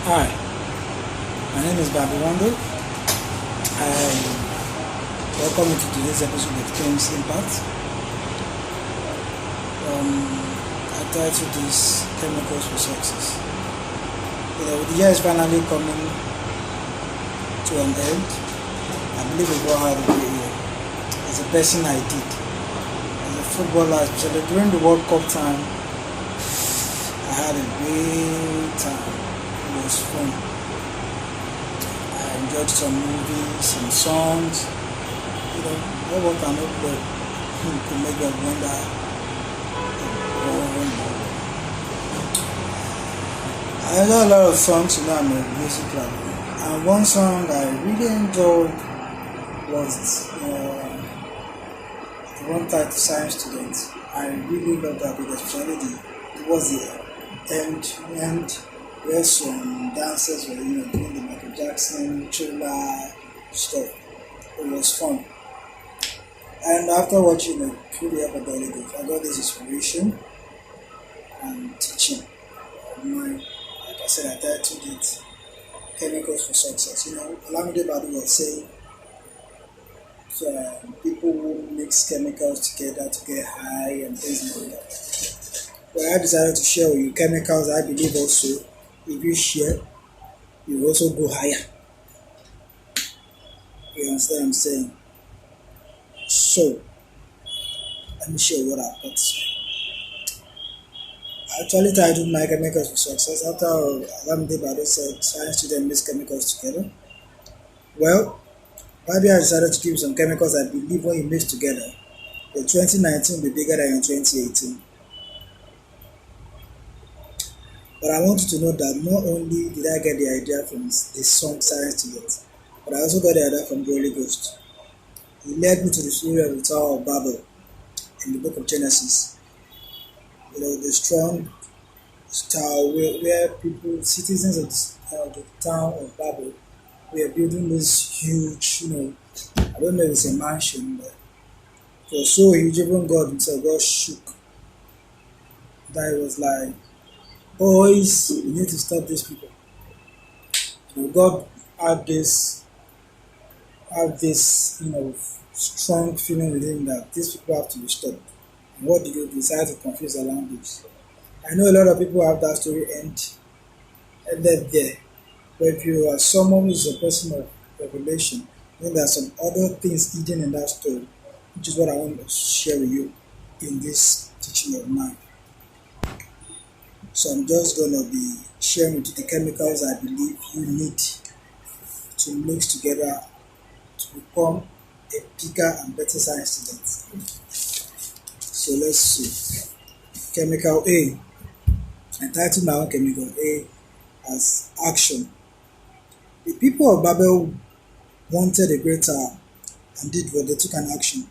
Hi, my name is Babu Wando. I welcome you to today's episode of James Impact. I titled this Chemicals for Success. The year is finally coming to an end. I believe we've all had a great year. As a person, I did. As a footballer, especially during the World Cup time, I had a great time. It was fun. I enjoyed some movies, some songs. What can not play to make us wonder. I enjoy a lot of songs, I'm a music lover. And one song I really enjoyed was the one titled Science Students. I really loved that because especially towards the end where some dancers were doing the Michael Jackson thriller stuff. It was fun. And after watching a few episodes, I got this inspiration and teaching of mine. Like I said, I titled it Chemicals for Success. Olamide Badu was saying people who mix chemicals together to get high and things like that. Well, I decided to share with you chemicals. I believe also, if you share, you also go higher. You understand what I'm saying? So, let me show you what I've got to say. I actually titled my Chemicals for Success after Olamide Badu said science students mix chemicals together. Well, maybe I decided to give some chemicals I believe when you mix together, the 2019 will be bigger than in 2018. But I want you to know that not only did I get the idea from the song Science Students, but I also got the idea from the Holy Ghost. He led me to the story of the Tower of Babel in the book of Genesis. The strong tower where people, citizens of the town of Babel, were building this huge, I don't know if it's a mansion, but it was so huge, even God himself got shook. That it was like, boys, we need to stop these people. God had this, strong feeling within that these people have to be stopped. And what did you decide to confuse the language? I know a lot of people have that story ended there. But if you are someone who is a person of revelation, then there are some other things hidden in that story, which is what I want to share with you in this teaching of mine. So I'm just going to be sharing with you the chemicals I believe you need to mix together to become a bigger and better science student. So let's see. Chemical A. I titled my own chemical A as action. The people of Babel wanted a great tower and did what they took an action,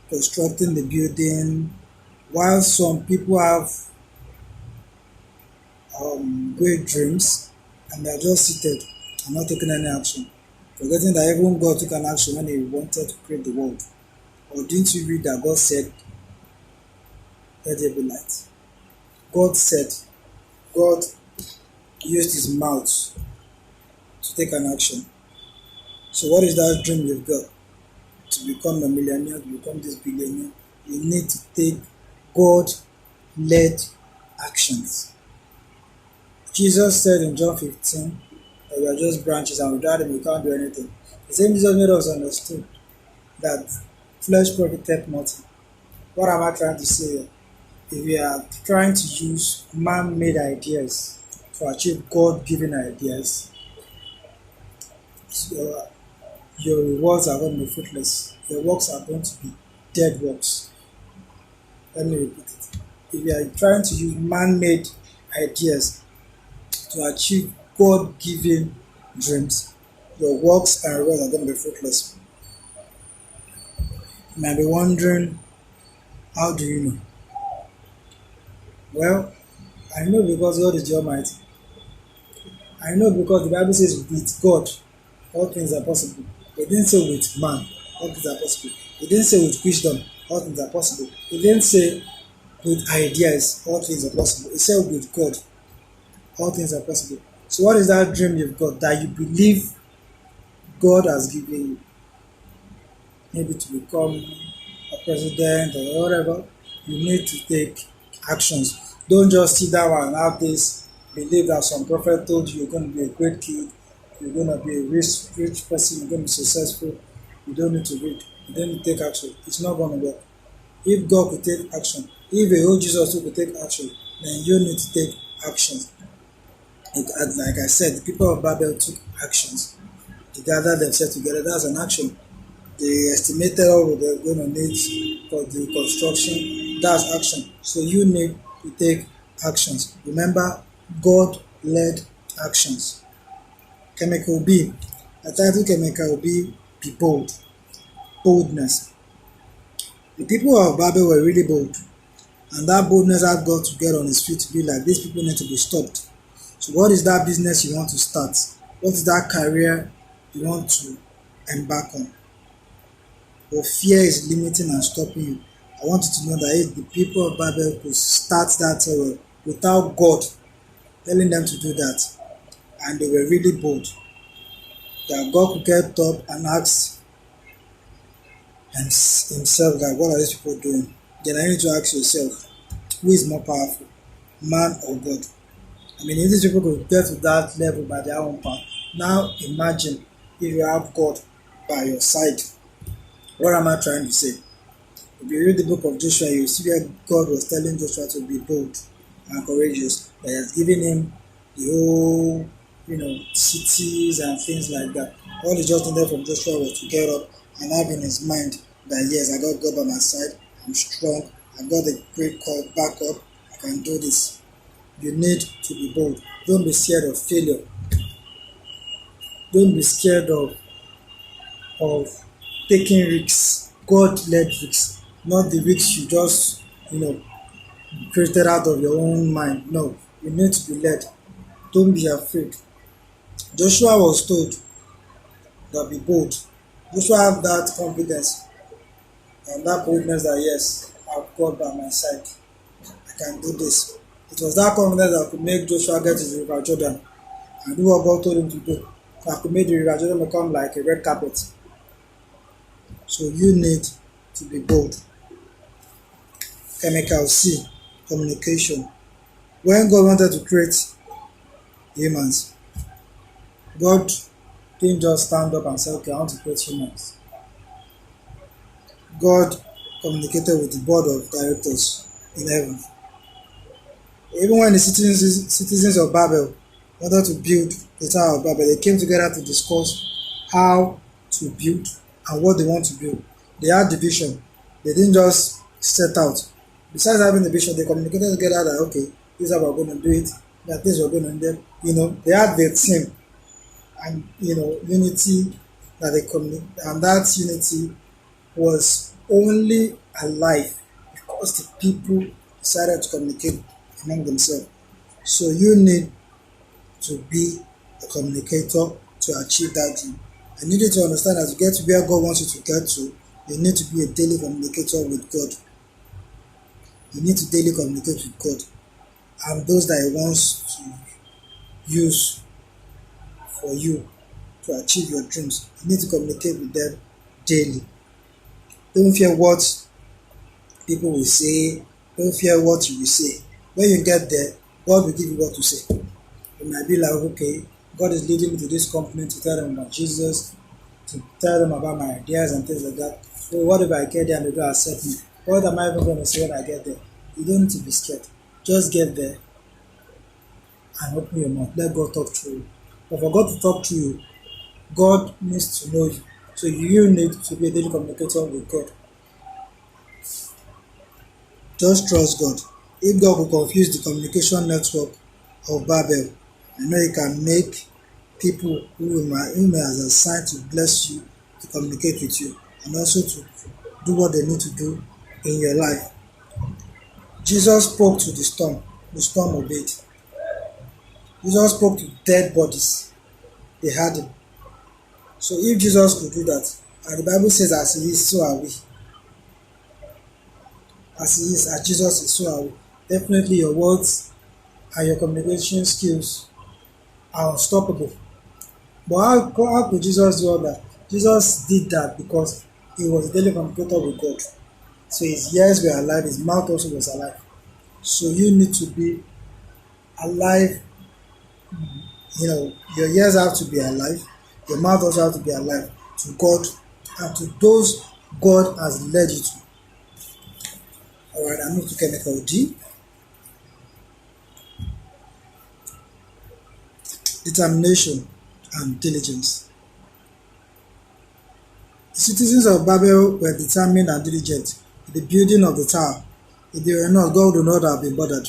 constructing the building, while some people have great dreams and they are just seated and not taking any action, forgetting that even God took an action when he wanted to create the world. Or didn't you read that God said, let there be light? God used his mouth to take an action. So what is that dream you've got? To become a millionaire, to become this billionaire, you need to take God-led actions. Jesus said in John 15 that we are just branches and without him we can't do anything. The same Jesus made us understood that flesh profiteth nothing. What am I trying to say here? If we are trying to use man-made ideas to achieve God-given ideas, your rewards are going to be fruitless. Your works are going to be dead works. Let me repeat it. If you are trying to use man-made ideas to achieve God-given dreams, your works and rewards are going to be fruitless. You might be wondering, how do you know? Well, I know because God is the Almighty. I know because the Bible says with God, all things are possible. It didn't say with man, all things are possible. It didn't say with wisdom, all things are possible. It didn't say with ideas, all things are possible. It said with God, all things are possible. So what is that dream you've got that you believe God has given you? Maybe to become a president or whatever. You need to take actions. Don't just sit down and have this believe that some prophet told you you're going to be a great kid, you're going to be a rich person, you're going to be successful. You don't need to read. You don't need to take action. It's not going to work. If God could take action, if a whole Jesus who could take action, then you need to take actions. Like I said, the people of Babel took actions. They gathered themselves together. That's an action. They estimated what they're going to need for the construction. That's action. So you need to take actions. Remember, God led actions. Chemical B. The title chemical B, be bold. Boldness. The people of Babel were really bold. And that boldness had God to get on his feet to be like, these people need to be stopped. So what is that business you want to start? What is that career you want to embark on? Or fear is limiting and stopping you. I want you to know that if the people of Babel could start that without God telling them to do that, and they were really bold, that God could get up and ask himself, like, what are these people doing? Then I need to ask yourself, who is more powerful, man or God? I mean, if these people could get to that level by their own power, now imagine if you have God by your side. What am I trying to say? If you read the book of Joshua, you see where God was telling Joshua to be bold and courageous. That he has given him the whole, cities and things like that. All he just needed from Joshua was to get up and have in his mind that yes, I got God by my side. I'm strong. I got a great backup. I can do this. You need to be bold. Don't be scared of failure. Don't be scared of taking risks. God led risks, not the risks you just created out of your own mind. No, you need to be led. Don't be afraid. Joshua was told that be bold. Joshua had that confidence and that boldness that yes, I have God by my side. I can do this. It was that confidence that could make Joshua get to the river Jordan and do what God told him to do. That could make the river Jordan become like a red carpet. So you need to be bold. Chemical C, communication. When God wanted to create humans, God didn't just stand up and say, okay, I want to create humans. God communicated with the board of directors in heaven. Even when the citizens of Babel wanted to build the Tower of Babel, they came together to discuss how to build and what they want to build. They had the vision. They didn't just set out. Besides having the vision, they communicated together that okay, this is how we're going to do it, that this we're going to do. They had their team and unity that they communicate, and that unity was only alive because the people decided to communicate among themselves. So you need to be a communicator to achieve that dream. I need you to understand as you get to where God wants you to get to, you need to be a daily communicator with God. You need to daily communicate with God and those that He wants to use for you to achieve your dreams. You need to communicate with them daily. Don't fear what people will say. Don't fear what you will say. When you get there, God will give you what to say. You might be like, okay, God is leading me to this company to tell them about Jesus, to tell them about my ideas and things like that. So what if I get there and they don't accept me? What am I even going to say when I get there? You don't need to be scared. Just get there and open your mouth. Let God talk through you. But for God to talk to you, God needs to know you. So you need to be a daily communicator with God. Just trust God. If God will confuse the communication network of Babel, I know He can make people who He has assigned to bless you to communicate with you and also to do what they need to do in your life. Jesus spoke to the storm obeyed. Jesus spoke to dead bodies, they had Him. So if Jesus could do that, and the Bible says as He is, so are we. As He is, as Jesus is, so are we. Definitely your words and your communication skills are unstoppable. But how could Jesus do all that? Jesus did that because he was a daily communicator with God. So his ears were alive, his mouth also was alive. So you need to be alive. Your ears have to be alive, your mouth also have to be alive to God and to those God has led you to. Alright, I move to chemical D. Determination and diligence. The citizens of Babel were determined and diligent in the building of the tower. If they were not, God would not have been bothered.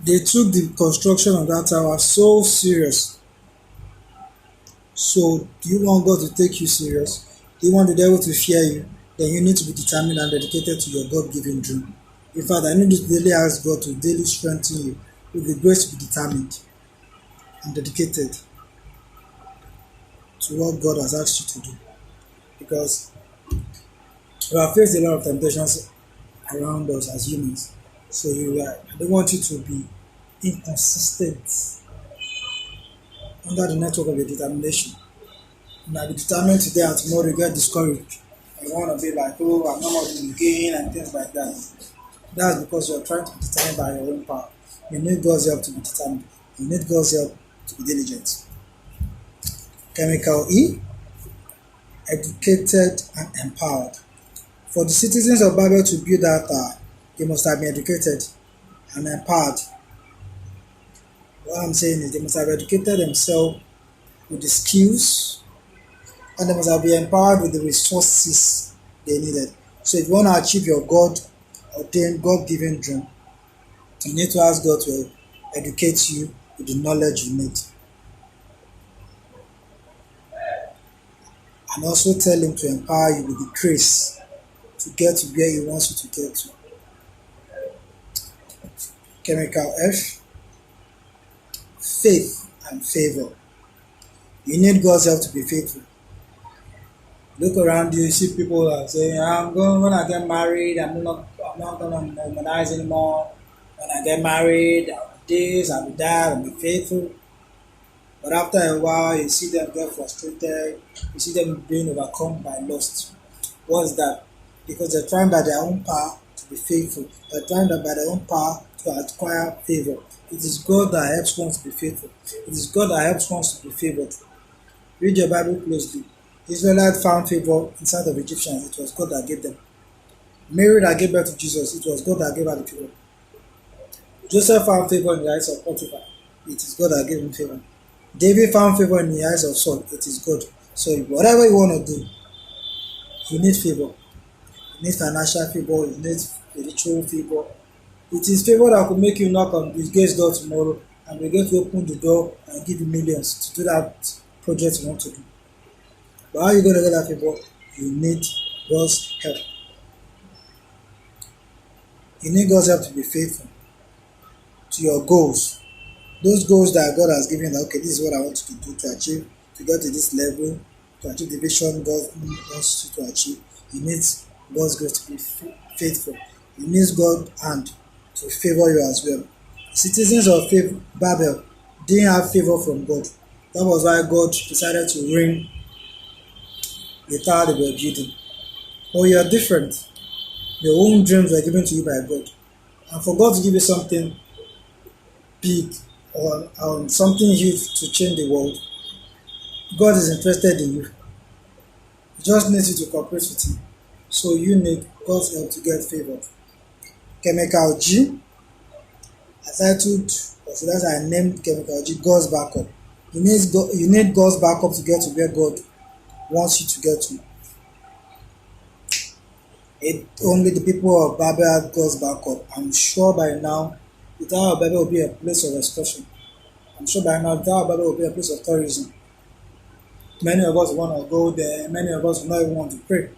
They took the construction of that tower so serious. So, do you want God to take you serious? Do you want the devil to fear you? Then you need to be determined and dedicated to your God-given dream. In fact, I need to daily ask God to daily strengthen you with the grace to be determined and dedicated to what God has asked you to do. Because we have faced a lot of temptations around us as humans. So I don't want you to be inconsistent under the network of your determination. You might be determined today and tomorrow you get discouraged. You want to be like, oh, I'm not going to gain and things like that. That's because you're trying to be determined by your own power. You need God's help to be determined. You need God's help to be diligent. Chemical E, educated and empowered. For the citizens of Babel to build that tower, they must have been educated and empowered. What I'm saying is they must have educated themselves with the skills and they must have been empowered with the resources they needed. So if you want to achieve your God ordained, God given dream, you need to ask God to educate you with the knowledge you need. And also tell Him to empower you with the grace to get to where He wants you to get to. Chemical F, faith and favor. You need God's help to be faithful. Look around you, see people are saying, when I get married, I'm not going to womanize anymore. When I get married, I'll be this, I'll be that, I'll be faithful. But after a while, you see them get frustrated, you see them being overcome by lust. What's that? Because they're trying by their own power to be faithful. They're trying by their own power to acquire favor. It is God that helps one to be faithful. It is God that helps one to be favored. Read your Bible closely. Israelites found favor inside of Egyptians. It was God that gave them. Mary that gave birth to Jesus. It was God that gave her the favor. Joseph found favor in the eyes of Potiphar. It is God that gave him favor. David found favor in the eyes of Saul. It is God. So whatever you want to do, you need favor. You need financial favor. You need spiritual favor. It is favor that could make you knock on the gate's door tomorrow and we get to open the door and give you millions to do that project you want to do. But how are you going to get that favor? You need God's help. You need God's help to be faithful to your goals. Those goals that God has given you, that, okay, this is what I want you to do to achieve, to get to this level, to achieve the vision God wants you to achieve. You need God's grace to be faithful. You need God's hand to favor you as well. The citizens of Babel didn't have favor from God. That was why God decided to ruin the tower they were building. But you are different. Your own dreams were given to you by God. And for God to give you something big or something huge to change the world, God is interested in you. He just needs you to cooperate with Him. So you need God's help to get favored. Chemical G, as I told, or so that's I named chemical G, God's backup. You need God's backup to get to where God wants you to get to. Only the people of Babel had God's backup. I'm sure by now the Tower of Babel will be a place of extortion. I'm sure by now the Tower of Babel will be a place of terrorism. Many of us want to go there. Many of us will not even want to pray.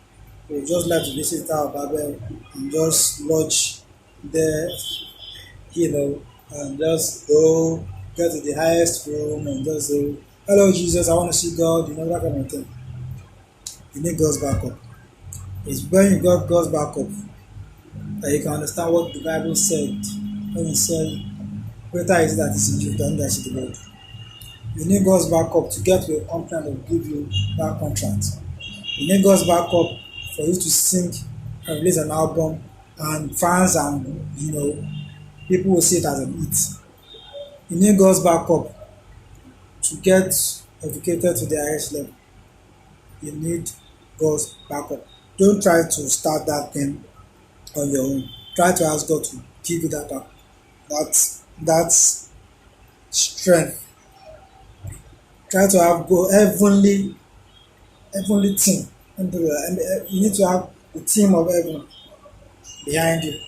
We would just like to visit the Tower of Babel and just lodge there, and just go get to the highest room and just say, hello Jesus, I want to see God, that kind of thing. You need God's backup. It's when you got God's backup that you can understand what the Bible said when Greater is that is in you than that is in the world. You need God's backup to get to a company that will give you that contract. You need God's backup for you to sing and release an album, and fans and people will see it as an hit. You need God's backup to get educated to the highest level. You need God's backup. Don't try to start that thing on your own. Try to ask God to give you that strength. Try to have go heavenly team. And you need to have a team of heaven behind you.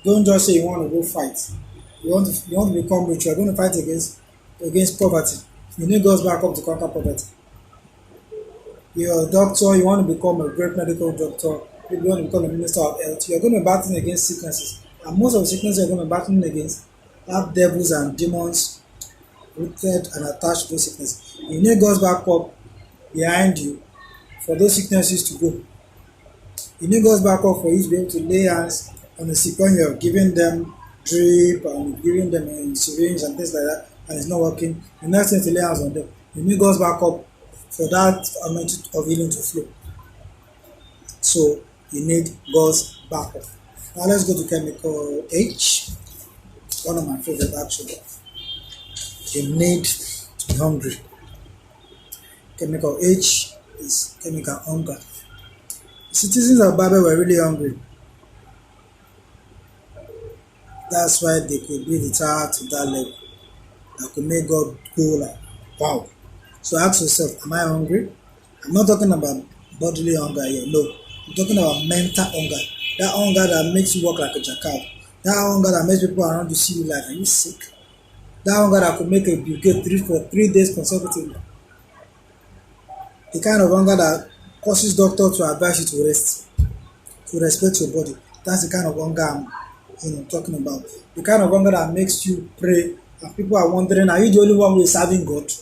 Don't just say you want to go fight. You want to become rich. You're going to fight against poverty. You need God's backup to conquer poverty. You're a doctor. You want to become a great medical doctor. Maybe you want to become a minister of health. You're going to be battling against sicknesses, and most of the sicknesses you're going to be battling against have devils and demons rooted and attached to those sicknesses. You need God's backup behind you for those sicknesses to go. You need God's backup for you to be able to lay hands on the sick when you're giving them drip and giving them a syringe and things like that, and it's not working. The next thing to lay hands on them. You need God's backup for that amount of healing to flow. So you need God's backup. Now let's go to chemical H. One of my favorite actually. You need to be hungry. Chemical H is chemical hunger. The citizens of Babel were really hungry. That's why they could build the tower to that level. That could make God go like, wow. So ask yourself, am I hungry? I'm not talking about bodily hunger here. No. I'm talking about mental hunger. That hunger that makes you walk like a jackal. That hunger that makes people around you see you like, are you sick? That hunger that could make a brigade for 3 days consecutively. The kind of hunger that causes doctor to advise you to rest, to respect your body. That's the kind of hunger I'm talking about. The kind of hunger that makes you pray and people are wondering, are you the only one who is serving God?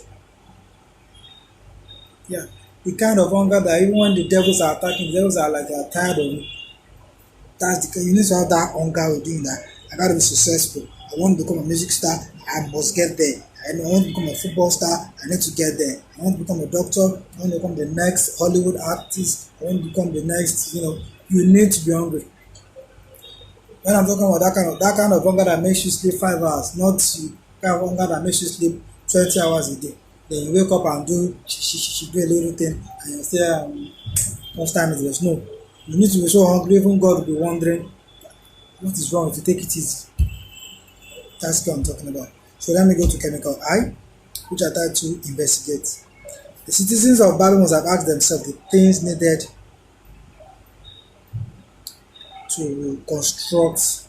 Yeah. The kind of hunger that even when the devils are attacking, the devils are like they are tired of you. That's the you need to have that hunger within that. I gotta be successful. I want to become a music star, I must get there. I want to become a football star, I need to get there. I want to become a doctor, I want to become the next Hollywood artist, I want to become the next, you need to be hungry. When I'm talking about that kind of hunger that makes you sleep 5 hours, not the kind of hunger that makes you sleep 20 hours a day. Then you wake up and do do a little thing and you say most time it was no. You need to be so hungry, even God will be wondering what is wrong if you take it easy. That's what I'm talking about. So let me go to chemical I, which I tried to investigate. The citizens of Babylon must have asked themselves the things needed to construct,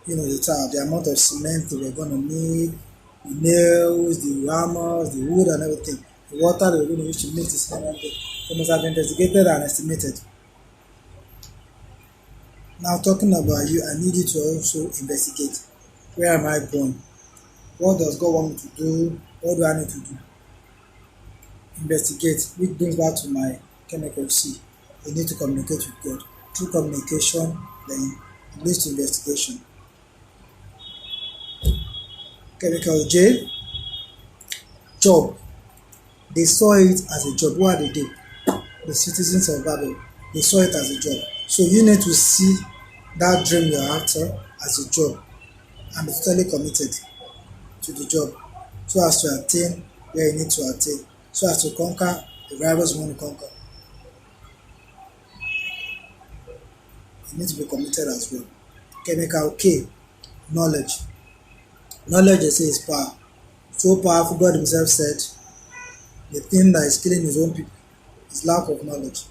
the tower, the amount of cement they were going to need, the nails, the hammers, the wood and everything, the water they were going to use to make the cement. They must have investigated and estimated. Now talking about you, I need you to also investigate. Where am I going? What does God want me to do? What do I need to do? Investigate, which brings back to my chemical C. You need to communicate with God. Through communication, then it leads to investigation. Chemical J, job. They saw it as a job. What they did? The citizens of Babel, they saw it as a job. So you need to see that dream you're after as a job and be totally committed to the job so as to attain where you need to attain, so as to conquer the rivals you want to conquer. You need to be committed as well. Chemical K, knowledge. Knowledge, they say, is power. So powerful, God himself said, the thing that is killing his own people is lack of knowledge.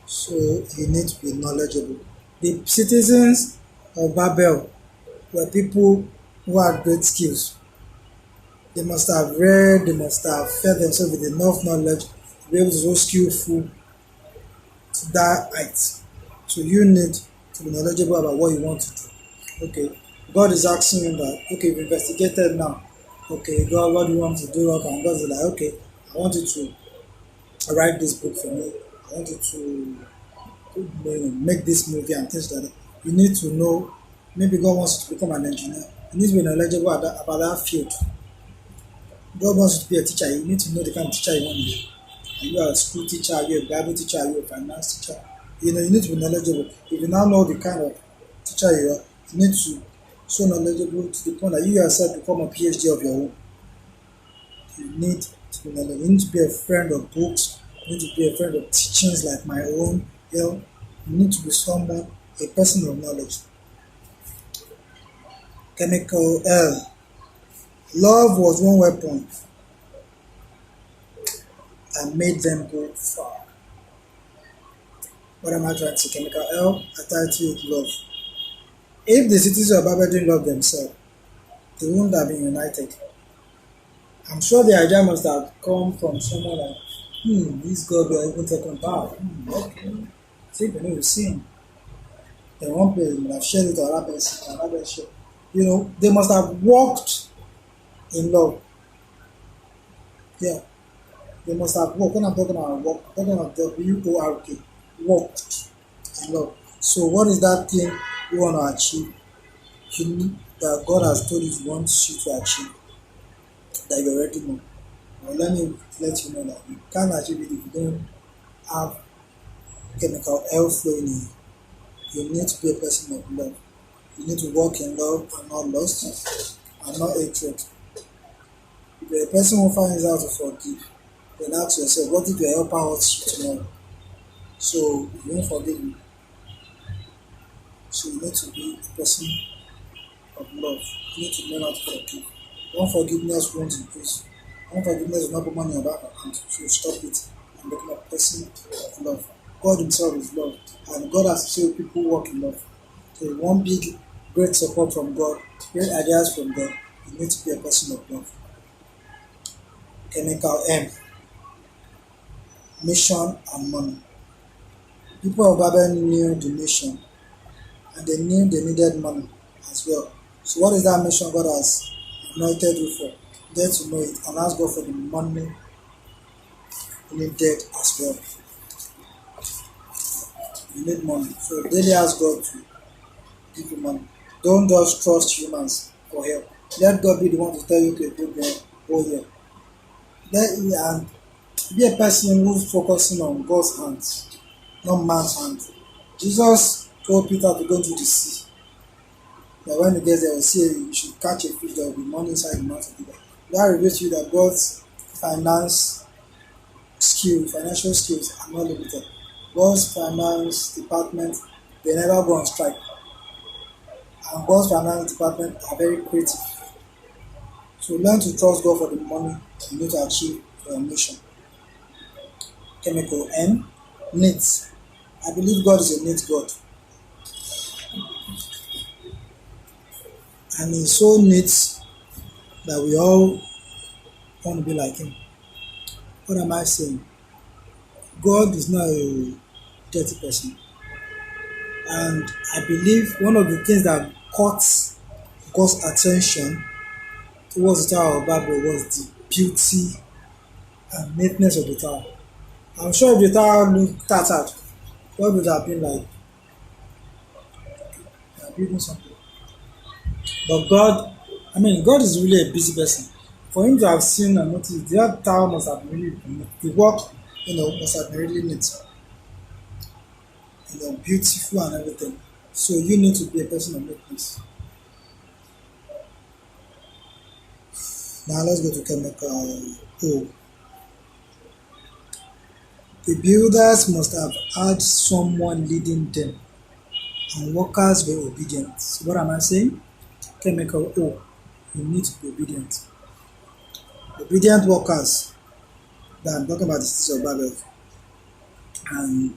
So you need to be knowledgeable. The citizens of Babel were people who had great skills. They must have read, they must have fed themselves with enough knowledge to be able to be so skillful to that height. So you need to be knowledgeable about what you want to do. Okay, God is asking you that, okay, you've investigated now. Okay, God, what do you want to do? Okay, and God is like, okay, I want you to write this book for me. I want you to make this movie and things like that. You need to know, maybe God wants you to become an engineer. You need to be knowledgeable about that field. God wants you to be a teacher. You need to know the kind of teacher you want to be. Are you a school teacher? Are you a Bible teacher? Are you a finance teacher? You need to be knowledgeable. If you now know the kind of teacher you are, you need to so knowledgeable to the point that you yourself become a PhD of your own. You need to be knowledgeable. You need to be a friend of books. You need to be a friend of teachings like my own. You need to be someone, a person of knowledge. Chemical L. Love was one weapon that made them go far. What am I trying to say? Chemical L, attached with love. If the citizens of Babel didn't love themselves, they wouldn't have been united. I'm sure the idea must have come from someone like, this God we are even talking about. Okay. See, we know you see him. Then one person will have shared it to another person, another person. They must have walked in love. Yeah. They must have walked. When I'm talking about walk, I'm talking about WORK. Walked in love. So what is that thing you want to achieve? That God has told you wants you to achieve, that you already know. Well, let me let you know that you can't achieve it if you don't have chemical L flowing in you. You need to be a person of love. You need to walk in love and not lust and not hatred. If you're a person who finds out to forgive, then ask yourself, what if your helper hurts you tomorrow? So you won't forgive me. So you need to be a person of love. You need to learn how to forgive. Unforgiveness won't increase. Unforgiveness will not put money in your bank account. So stop it and become a person of love. God Himself is love, and God has showed people walk in love. So one big, great support from God, great ideas from God. You need to be a person of love. Chemical M, mission and money. People of Babel knew the mission, and they knew they needed money as well. So what is that mission God has anointed you for? Get to know it and ask God for the money needed as well. You need money. So daily ask God to give you money. Don't just trust humans for help. Let God be the one to tell you to do the whole year. And be a person who's focusing on God's hands, not man's hands. Jesus told Peter to go into the sea. That when he gets there, he'll see you should catch a fish, there will be money inside the mouth of the guy. That reveals to you that God's financial skills are not limited. God's finance department, they never go on strike. And God's finance department are very creative. So learn to trust God for the money you need to achieve your mission. Chemical N, needs. I believe God is a needs God. And He's so neat that we all want to be like Him. What am I saying? God is not a dirty person. And I believe one of the things that caught God's attention towards the Tower of Babel was the beauty and neatness of the tower. I'm sure if the tower looked tattered, God would have been like, "You are building something." But God is really a busy person. For Him to have seen and noticed, the tower must have been really neat. The work, must have been really neat, beautiful and everything. So you need to be a person of neatness. Now let's go to chemical O. The builders must have had someone leading them, and workers were obedient. So what am I saying? Chemical O. You need to be obedient. Obedient workers. That I'm talking about the cities of Babel. And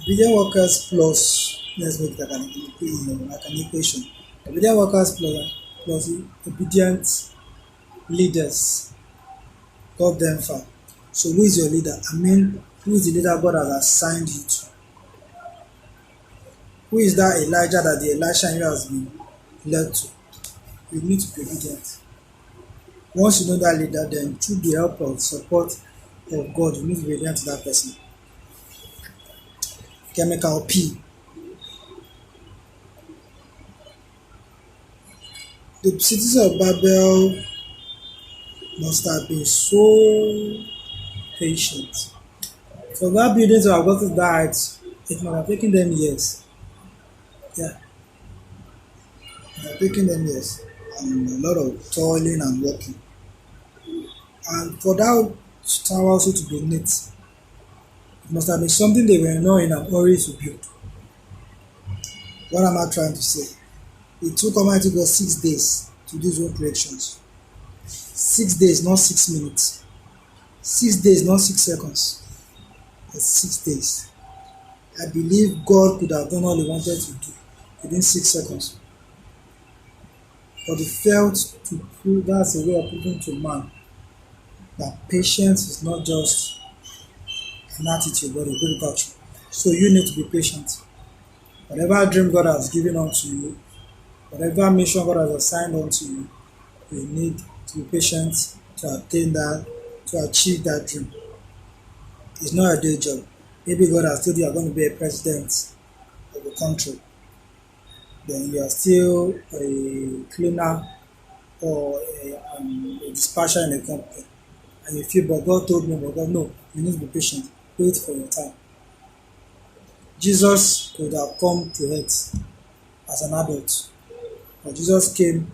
obedient workers plus, let's make it like an equation. Obedient workers plus obedient leaders. God them far. So who is your leader? Who is the leader God has assigned you to? Who is that Elijah that the Elisha in you has been led to? You need to be obedient. Once you know that leader, then through the help or support of God, you need to be obedient to that person. Chemical P. The cities of Babel must have been so patient. For that building to have got to that height, it might have taken them years. Yeah, it might have taken them years. And a lot of toiling and working. And for that tower also to be neat, it must have been something they were not in a hurry to build. What am I trying to say? It took Almighty God 6 days to do his own creations. 6 days, not 6 minutes. 6 days, not 6 seconds. It's 6 days. I believe God could have done all he wanted to do within 6 seconds. But he felt to prove that's a way of proving to man that patience is not just an attitude but a good virtue. So you need to be patient. Whatever dream God has given unto you, whatever mission God has assigned unto you, you need to be patient to attain that, to achieve that dream. It's not a day job. Maybe God has told you are going to be a president of a country, then you are still a cleaner or a dispatcher in a company, and you feel, but God told me, but God, no, you need to be patient. Wait for your time. Jesus could have come to earth as an adult, but Jesus came,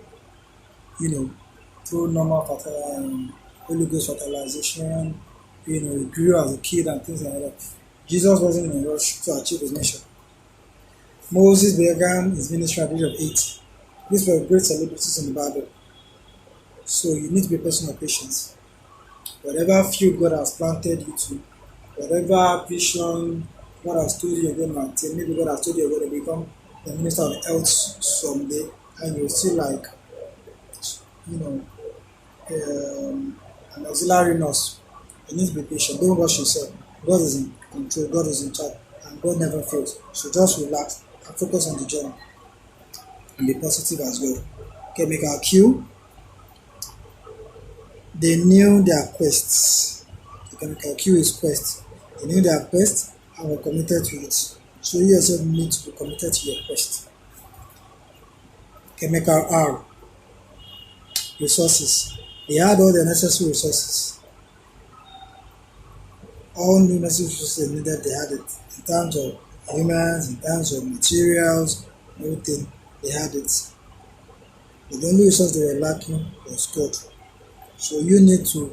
through normal Holy Ghost fertilization, he grew as a kid and things like that. Jesus wasn't in a rush to achieve his mission. Moses began his ministry at the age of 80. These were great celebrities in the Bible. So you need to be a person of patience. Whatever field God has planted you to, whatever vision God has told you you're going to attain, maybe God has told you you're going to become the minister of health someday, and you're still like, you know, an auxiliary nurse. You need to be patient. Don't rush yourself. God is in control. God is in charge, and God never fails. So just relax and focus on the journey and be positive as well. Okay, make our cue. They knew their quests. The chemical Q is quest. They knew their quest and were committed to it. So you also need to be committed to your quest. Chemical R, resources. They had all the necessary resources. All new necessary resources needed, they had it. In terms of humans, in terms of materials, everything, they had it. But the only resource they were lacking was God. So you need to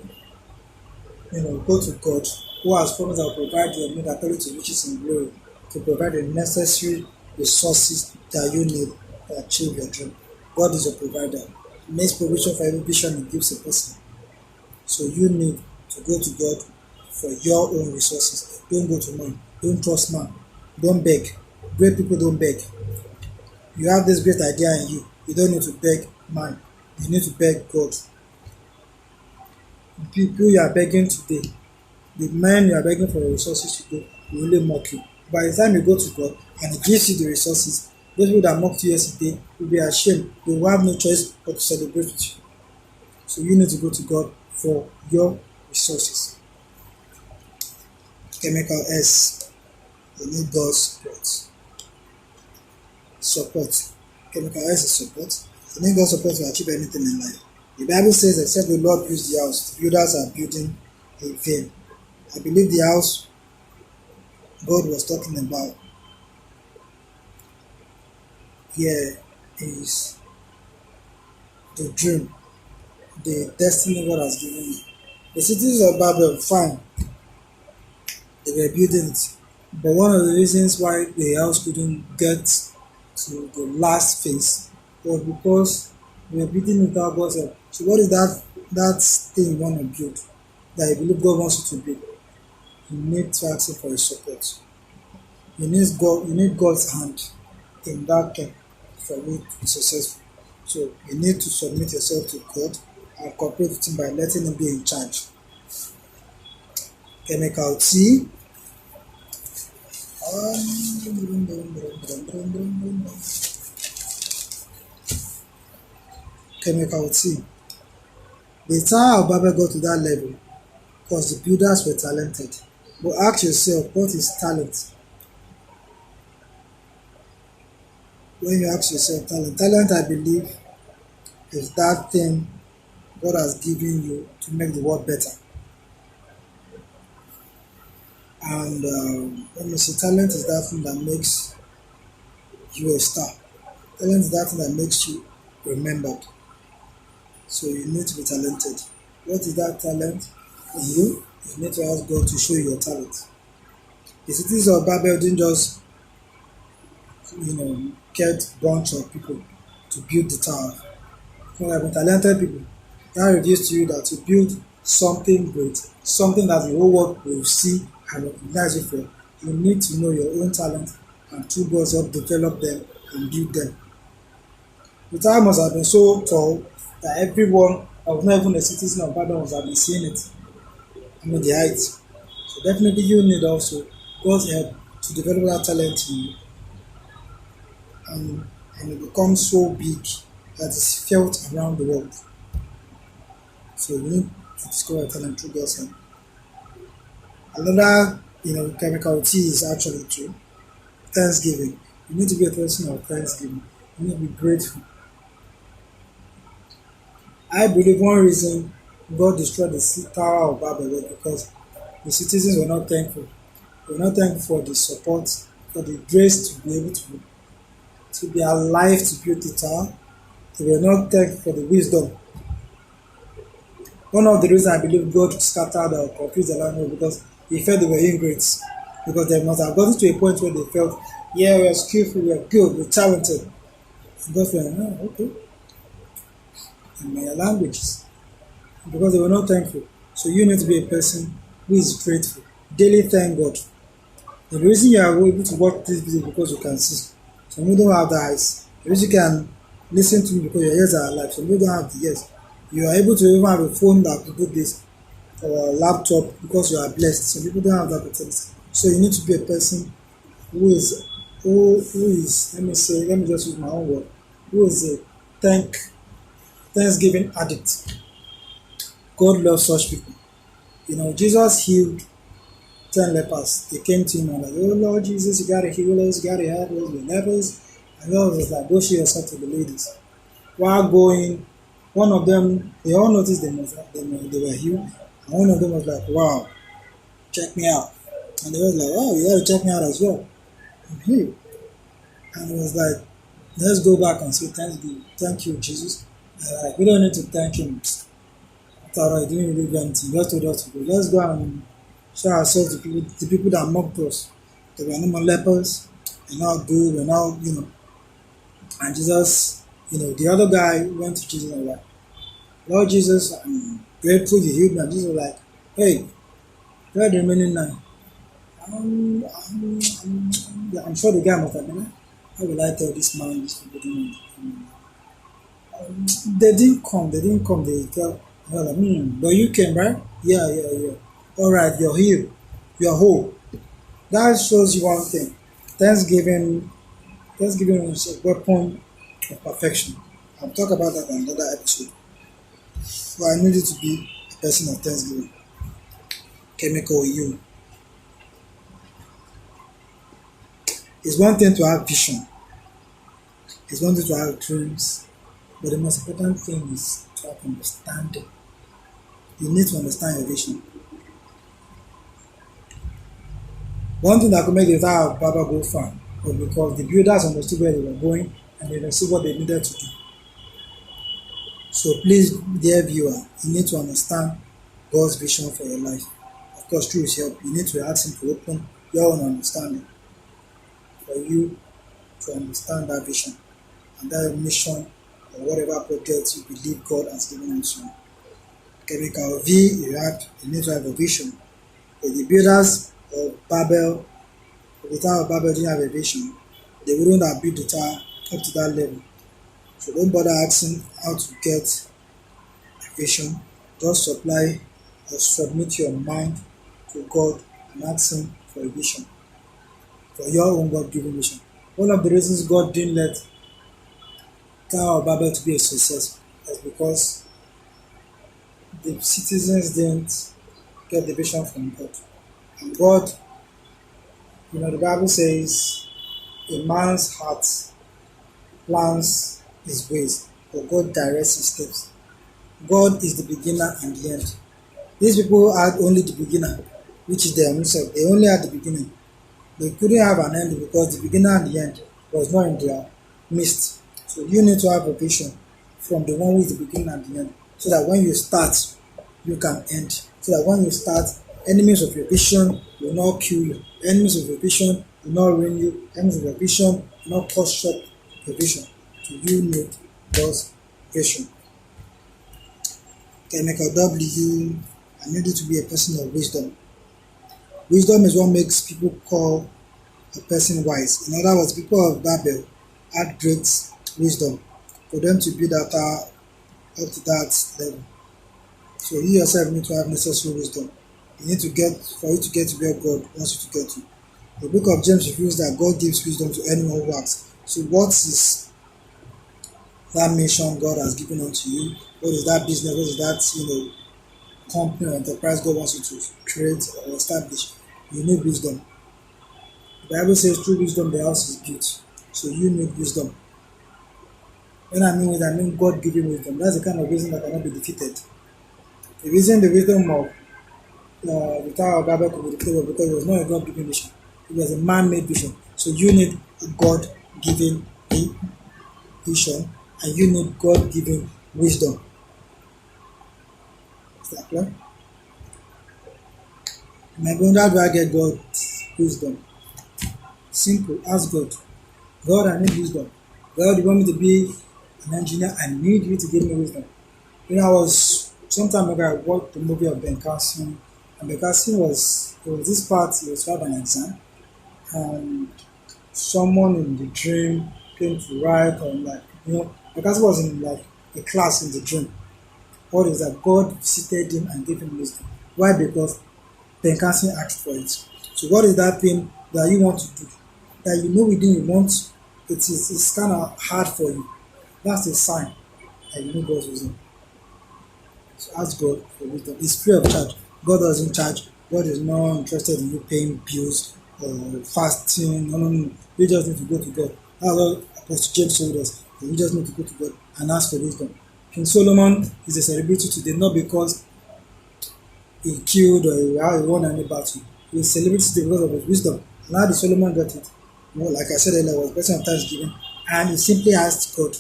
go to God, who has promised that will provide your need according to riches in glory, to provide the necessary resources that you need to achieve your dream. God is a provider. He makes provision for every vision He gives a person. So you need to go to God for your own resources. Don't go to man. Don't trust man. Don't beg. Great people don't beg. You have this great idea in you. You don't need to beg man. You need to beg God. The people you are begging today, the men you are begging for the resources to go will only mock you. By the time you go to God and He gives you the resources, those people that mocked you yesterday will be ashamed. They will have no choice but to celebrate with you. So you need to go to God for your resources. Chemical S, you need God's support. Support. Chemical S is support. You need God's support to achieve anything in life. The Bible says, except the Lord builds the house, the builders are building in vain. I believe the house God was talking about here is the dream, the destiny God has given you. The cities of Babel, fine, they were building it. But one of the reasons why the house couldn't get to the last phase was because they were building it without God's help. So what is that thing you want to build that you believe God wants you to build? You need to ask Him for His support. You need God's hand in that thing for you to be successful. So you need to submit yourself to God and cooperate with Him by letting Him be in charge. Chemical T. Chemical T. The Tower of Babel got to that level because the builders were talented. But ask yourself, what is talent? When you ask yourself talent, I believe is that thing God has given you to make the world better. And let me see, talent is that thing that makes you a star. Talent is that thing that makes you remembered. So you need to be talented. What is that talent in you? You need to ask God to show you your talent. The cities of Babel didn't just, get bunch of people to build the tower. You have been talented people. That reveals to you that to build something great, something that the whole world will see and recognize you for, you need to know your own talent and through God's help develop them and build them. The tower must have been so tall that everyone, or not even the citizen of Babylon, must have been seeing it. I mean the height. So definitely you need also God's help to develop that talent in you and, and it becomes so big that it's felt around the world. So you need to discover talent through God's help. Another, chemical T is actually true. Thanksgiving. You need to be a person of thanksgiving. You need to be grateful. I believe one reason God destroyed the Tower of Babel was because the citizens were not thankful. They were not thankful for the support, for the grace to be able to be alive to build the tower. They were not thankful for the wisdom. One of the reasons I believe God scattered or confused the land was because he felt they were ingrates. Because they must have gotten to a point where they felt, yeah, we are skillful, we are good, we're talented. And God felt, no, okay, in my languages. Because they were not thankful. So you need to be a person who is grateful. Daily thank God. The reason you are able to watch this video is because you can see. Some people don't have the eyes. The reason you can listen to me because your ears are alive. Some people don't have the ears. You are able to even have a phone that could do this or a laptop because you are blessed. Some people don't have that potential. So you need to be a person who is let me just use my own word, who is a thanksgiving addict. God loves such people. Jesus healed 10 lepers. They came to him and like, oh Lord Jesus, you gotta heal us, you gotta help us, we're lepers. And God was like, go show yourself to the ladies. While going, one of them, they all noticed they were healed. And one of them was like, wow, check me out. And they was like, wow, you gotta check me out as well. I'm healed. And it was like, let's go back and say thank you, Jesus. And like, we don't need to thank him. It's alright, didn't really do anything. Just told us to go. Let's go and show ourselves to the people that mocked us. They were no more lepers. We're not good. We're not, And Jesus, the other guy went to Jesus and was like, Lord Jesus, I'm grateful you healed me. And Jesus was like, hey, where are the remaining 9? Yeah, I'm sure the guy must have been like, how will I tell this man this people didn't they didn't come, they tell, like, but you came, right? Yeah. All right, you're healed, you're whole. That shows you one thing. Thanksgiving is a weapon of perfection. I'll talk about that in another episode. So I need you to be a person of thanksgiving. Chemical you. It's one thing to have vision. It's one thing to have dreams. But the most important thing is to have understanding. You need to understand your vision. One thing that could make the Tower of Babel go far was because the builders understood where they were going and they understood what they needed to do. So please, dear viewer, you need to understand God's vision for your life. Of course, through his help, you need to ask him to open your own understanding for you to understand that vision and that mission or whatever project you believe God has given unto you. Chemical V, you need to have a vision. If the builders of Babel, the Tower of Babel didn't have a vision, they wouldn't have built the tower up to that level. So don't bother asking how to get a vision. Just supply or submit your mind to God and ask him for a vision, for your own God-given vision. One of the reasons God didn't let Tower of Babel to be a success is because the citizens didn't get the vision from God. And God, the Bible says, a man's heart plans his ways, but God directs his steps. God is the beginner and the end. These people had only the beginner, which is their own self. They only had the beginning. They couldn't have an end because the beginner and the end was not in their midst. So you need to have a vision from the one who is the beginning and the end, so that when you start, you can end. So that when you start, enemies of your vision will not kill you. Enemies of your vision will not ruin you. Enemies of your vision will not cut short your vision. So you need God's vision. Chemical W, I need you to be a person of wisdom. Wisdom is what makes people call a person wise. In other words, people of Babel had great wisdom for them to build that tower up to that level. So you yourself need to have necessary wisdom. You need to get for you to get to where God wants you to get to. The book of James reveals that God gives wisdom to anyone who asks. So what is that mission God has given unto you? What is that business? What is that company or enterprise God wants you to create or establish? You need wisdom. The Bible says through wisdom the house is built. So you need wisdom. When I mean wisdom, I mean God giving wisdom. That's the kind of wisdom that cannot be defeated. The reason the wisdom of the Tower of Babel could be defeated because it was not a God given vision. It was a man made vision. So you need a God given vision and you need God given wisdom. Is that clear? My God, how do I get God's wisdom? Simple, ask God. God, I need wisdom. God, you want me to be an engineer? I need you to give me wisdom. I was sometime ago I watched the movie of Ben Carson, and Ben Carson there was this part he was having an exam, and someone in the dream came to write on Ben Carson was in like a class in the dream. What is that? God visited him and gave him wisdom. Why? Because Ben Carson asked for it. So what is that thing that you want to do? That you know within you want, it's kind of hard for you. That's a sign that you know God's wisdom. So ask God for wisdom. It's free of charge. God doesn't charge. God is not interested in you paying bills or fasting. No, no, no. You just need to go to God. That's what Apostle James told us. You just need to go to God and ask for wisdom. King Solomon is a celebrity today not because he killed or he won any battle. He is a celebrity today because of his wisdom. And how did Solomon get it? Like I said earlier, was person of thanksgiving, and he simply asked God.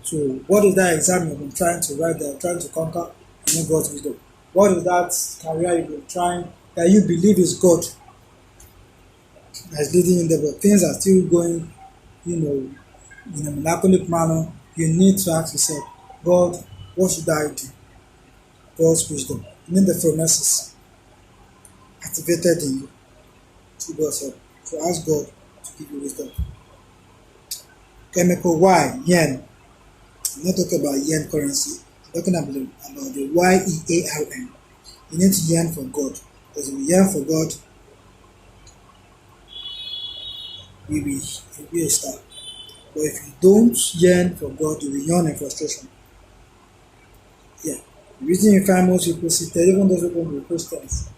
So, what is that exam you've been trying to write that trying to conquer? You know God's wisdom. What is that career you've been trying that you believe is God that is leading in there, but things are still going, in a melancholic manner? You need to ask yourself, God, what should I do? God's wisdom. You need the promises activated in you through God's help. So ask God to give you wisdom. Chemical Y, yen. I'm not talking about yen currency. I'm talking about the YEARN. You need to yearn for God. Because if you yearn for God, you will be a star. But if you don't yearn for God, you will yearn in frustration. Yeah. The reason you find most people seated, even those people who are Christians,